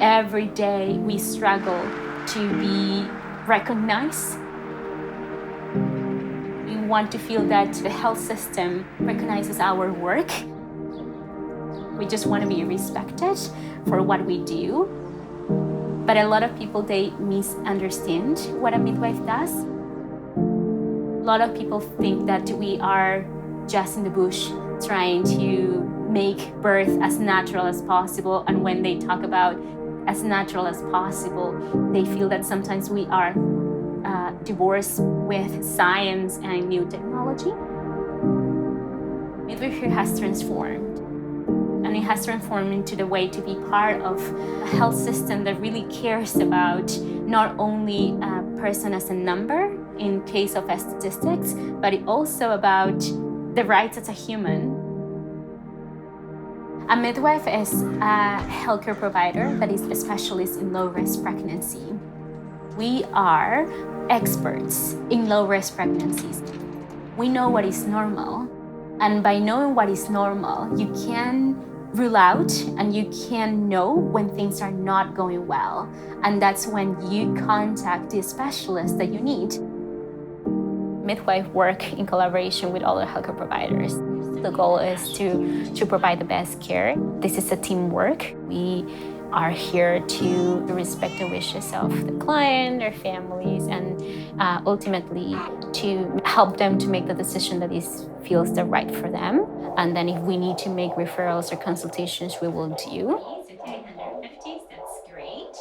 Every day we struggle to be recognized. We want to feel that the health system recognizes our work. We just want to be respected for what we do. But a lot of people, they misunderstand what a midwife does. A lot of people think that we are just in the bush trying to make birth as natural as possible. And when they talk about as natural as possible, they feel that sometimes we are divorced with science and new technology. Midwifery has transformed. And it has transformed into the way to be part of a health system that really cares about not only a person as a number in case of statistics, but it also about the rights as a human. A midwife is a healthcare provider that is a specialist in low-risk pregnancy. We are experts in low-risk pregnancies. We know what is normal, and by knowing what is normal, you can rule out and you can know when things are not going well. And that's when you contact the specialist that you need. Midwife work in collaboration with other healthcare providers. The goal is to provide the best care. This is a teamwork. We are here to respect the wishes of the client, their families, and ultimately to help them to make the decision that feels the right for them. And then if we need to make referrals or consultations, we will do. 350, that's great.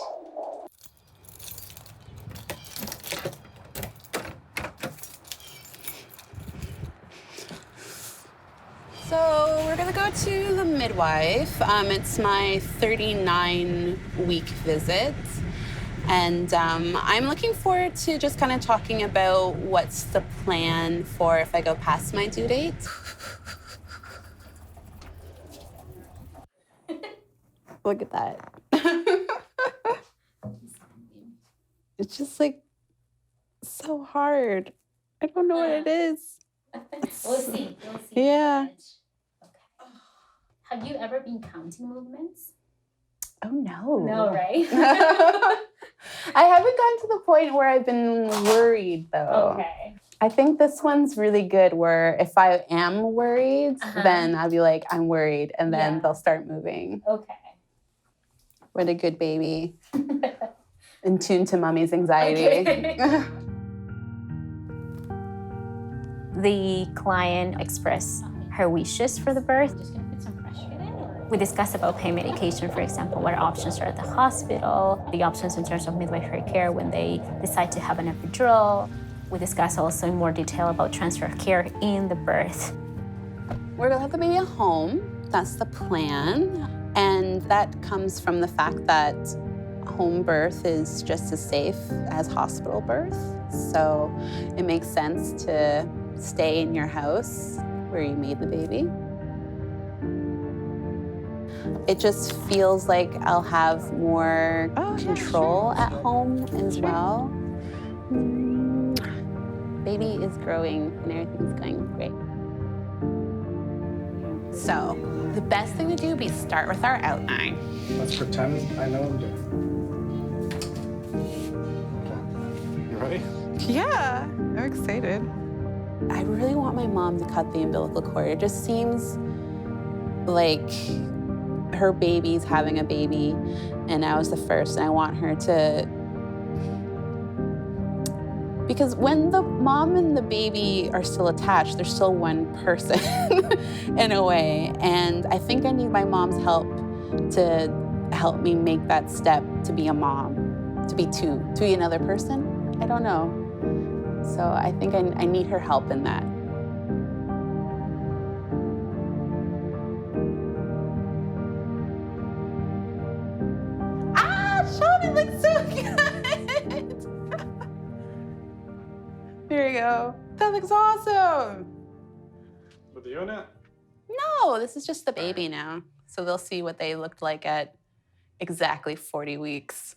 So we're gonna go to the midwife. It's my 39-week visit. And I'm looking forward to just kind of talking about what's the plan for if I go past my due date. Look at that. It's just like so hard. I don't know what it is. We'll see. Yeah. Okay. Have you ever been counting movements? Oh, no. No, right? I haven't gotten to the point where I've been worried, though. Okay. I think this one's really good where if I am worried, then I'll be like, I'm worried, and then they'll start moving. Okay. What a good baby. In tune to mommy's anxiety. Okay. The client expressed her wishes for the birth. We discussed about pain medication, for example, what options are at the hospital, the options in terms of midwifery care when they decide to have an epidural. We discussed also in more detail about transfer of care in the birth. We're gonna have the baby at home. That's the plan. And that comes from the fact that home birth is just as safe as hospital birth. So it makes sense to stay in your house where you made the baby. It just feels like I'll have more control at home as well. Baby is growing and everything's going great. So the best thing to do would be start with our outline. Let's pretend I know I'm doing. You ready? Yeah, I'm excited. I really want my mom to cut the umbilical cord. It just seems like her baby's having a baby, and I was the first, and I want her to... Because when the mom and the baby are still attached, they're still one person in a way. And I think I need my mom's help to help me make that step to be a mom, to be another person. I don't know. So I think I need her help in that. Sean, it looks so good. There you go. That looks awesome. With the unit? No, this is just the baby now. So they'll see what they looked like at exactly 40 weeks.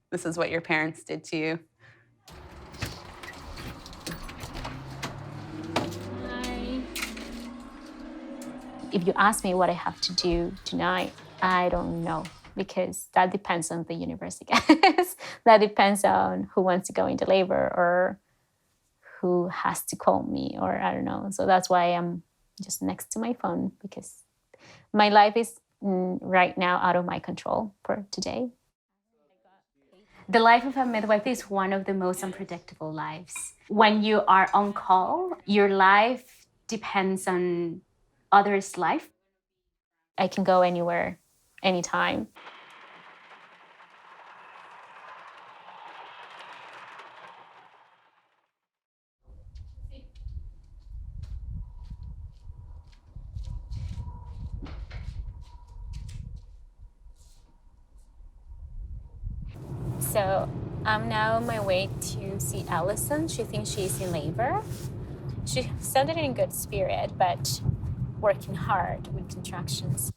This is what your parents did to you. If you ask me what I have to do tonight, I don't know. because that depends on the universe, I guess. That depends on who wants to go into labor or who has to call me, or I don't know. So that's why I'm just next to my phone, because my life is right now out of my control for today. The life of a midwife is one of the most unpredictable lives. When you are on call, your life depends on others' life. I can go anywhere, anytime. So I'm now on my way to see Allison. She thinks she's in labor. She sounded in good spirit, but working hard with contractions.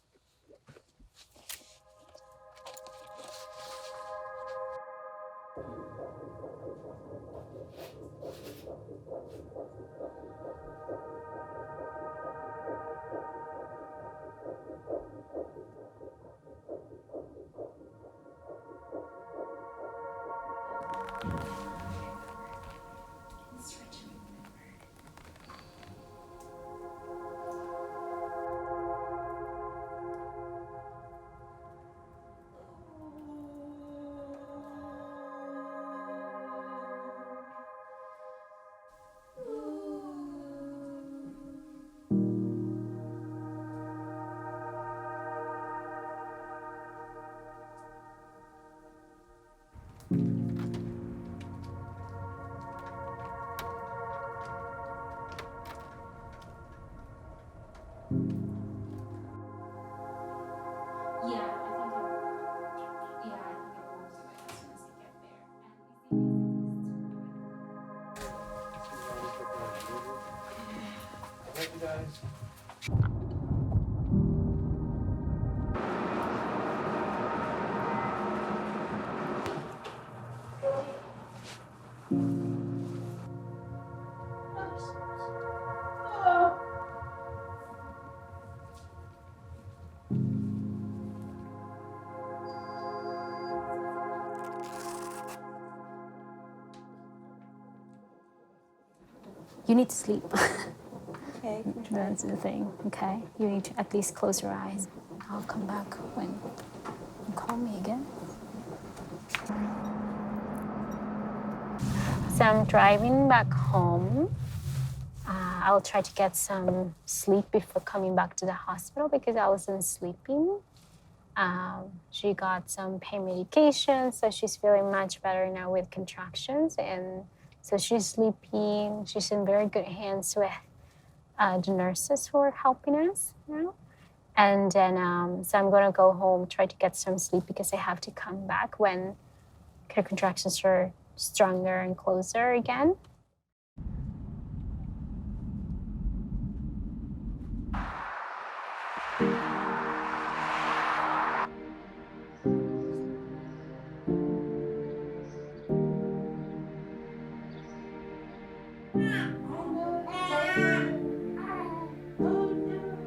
You need to sleep. Okay. That's the thing, okay? You need to at least close your eyes. I'll come back when you call me again. So I'm driving back home. I'll try to get some sleep before coming back to the hospital because I wasn't sleeping. She got some pain medication, so she's feeling much better now with contractions. And so she's sleeping. She's in very good hands with the nurses who are helping us now. And then, so I'm gonna go home, try to get some sleep because I have to come back when her contractions are stronger and closer again.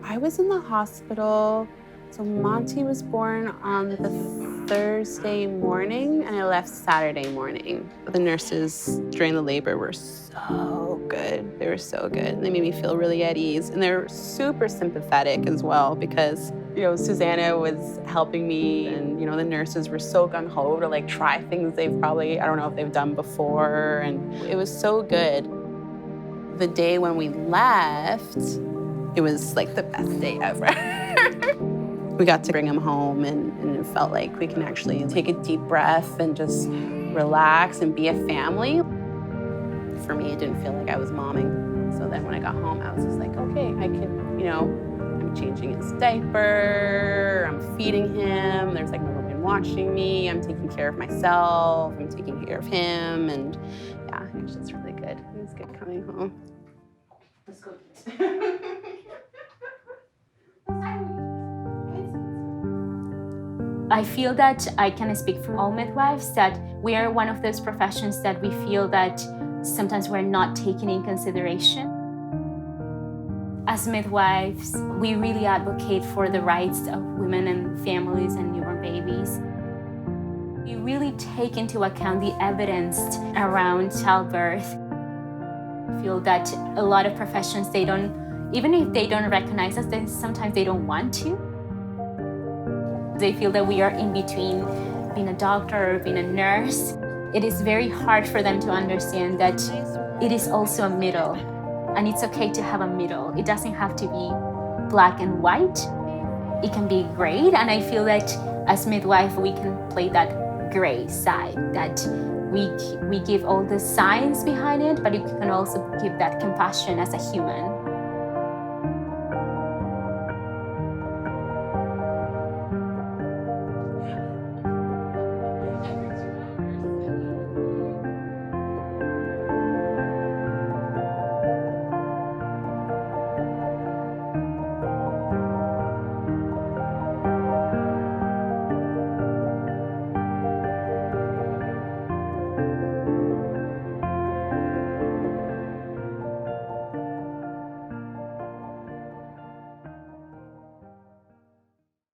I was in the hospital. So Monty was born on the Thursday morning and I left Saturday morning. The nurses during the labor were so good. They were so good. They made me feel really at ease. And they're super sympathetic as well because, you know, Susana was helping me and, you know, the nurses were so gung-ho to like try things they've probably, I don't know if they've done before. And it was so good. The day when we left, it was like the best day ever. We got to bring him home and it felt like we can actually take a deep breath and just relax and be a family. For me, it didn't feel like I was momming. So then when I got home, I was just like, okay, I can, you know, I'm changing his diaper, I'm feeding him, there's like no one watching me, I'm taking care of myself, I'm taking care of him, and yeah, actually it's really good. It was good coming home. Let's go. I feel that I can speak for all midwives that we are one of those professions that we feel that sometimes we're not taken in consideration. As midwives, we really advocate for the rights of women and families and newborn babies. We really take into account the evidence around childbirth. I feel that a lot of professions, even if they don't recognize us, then sometimes they don't want to. They feel that we are in between being a doctor or being a nurse. It is very hard for them to understand that it is also a middle, and it's okay to have a middle. It doesn't have to be black and white. It can be gray, and I feel that as midwife, we can play that gray side, that we give all the science behind it, but you can also give that compassion as a human.